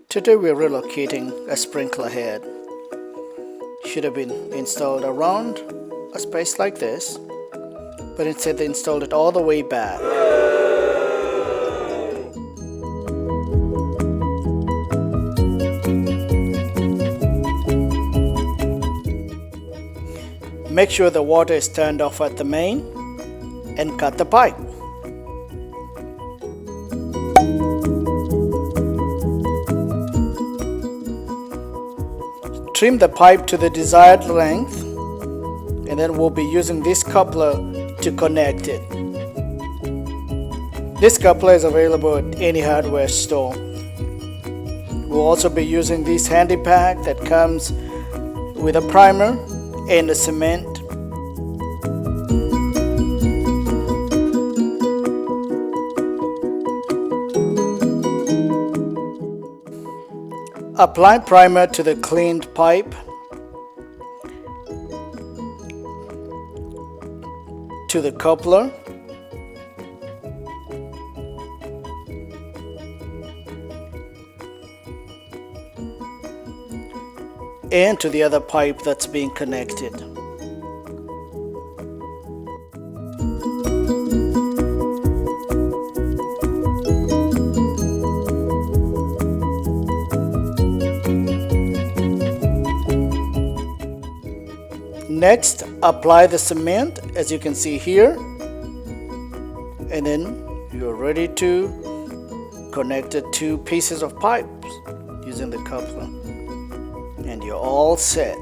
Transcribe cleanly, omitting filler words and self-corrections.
Today we're relocating a sprinkler head. Should have been installed around a space like this, but instead they installed it all the way back. Make sure the water is turned off at the main and cut the pipe. Trim the pipe to the desired length, and then we'll be using this coupler to connect it. This coupler is available at any hardware store. We'll also be using this handy pack that comes with a primer and a cement. Apply primer to the cleaned pipe. To the coupler. And to the other pipe that's being connected. Next, apply the cement as you can see here, and then you're ready to connect the two pieces of pipes using the coupler, and you're all set.